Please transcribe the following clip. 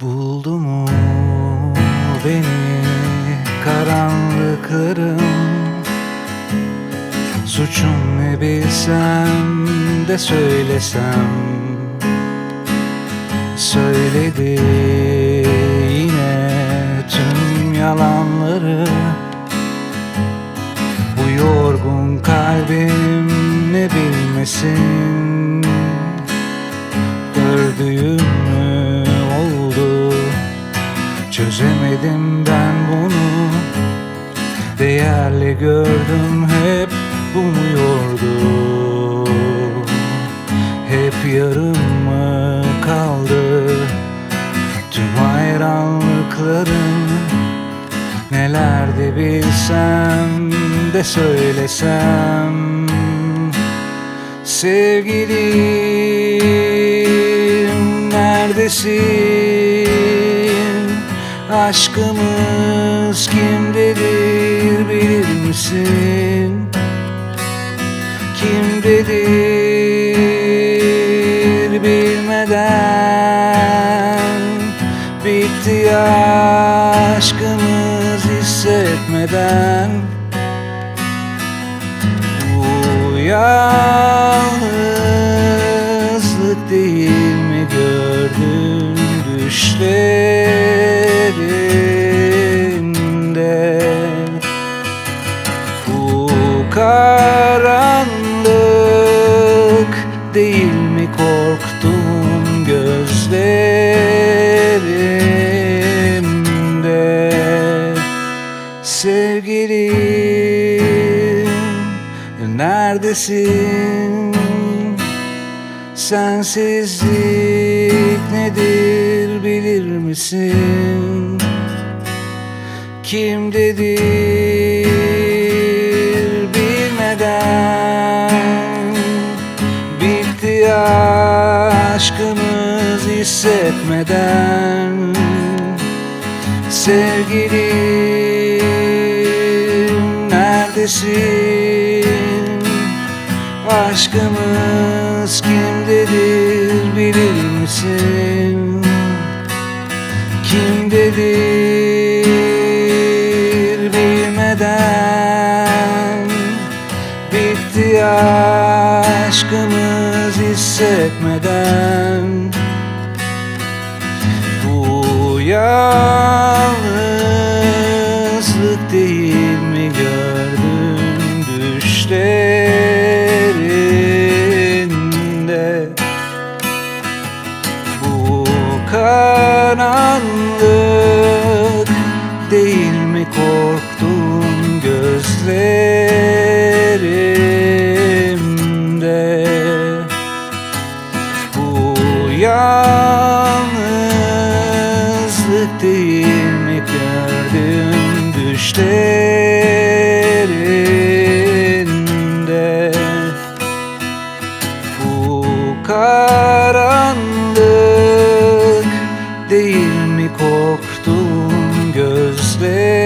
Buldu mu beni karanlıklarım? Suçum ne bilsem de söylesem. Söyledi yine tüm yalanları. Bu yorgun kalbim ne bilmesin. Gördüğüm oldu, çözemedim ben bunu. Değerli gördüm, hep bu mu yordu? Hep yarım mı kaldı tüm hayranlıklarım? Neler de bilsem de söylesem. Sevgilim neredesin? Aşkımız kimdedir bilir misin? Kimdedir bilmeden bitti aşkımız hissetmeden. Bu yalnızlık değil mi gördün düşlerinde? Bu karanlık değil mi korktuğun gözlerimde? Sevgilim neredesin? Sensizlik nedir bilir misin? Kimdedir bilmeden bitti aşkımız hissetmeden. Sevgilim neredesin? Aşkımız kimdedir bilir misin? Kimdedir bilmeden bitti aşkımız hissetmeden. Bu yalnızlık değil mi gördün düşlerinde? Bu karanlık değil mi korktuğun gözlerimde? Bu yalnızlık değil mi gördüğün düşlerinde? Bu karanlık değil mi korktuğun gözlerimde?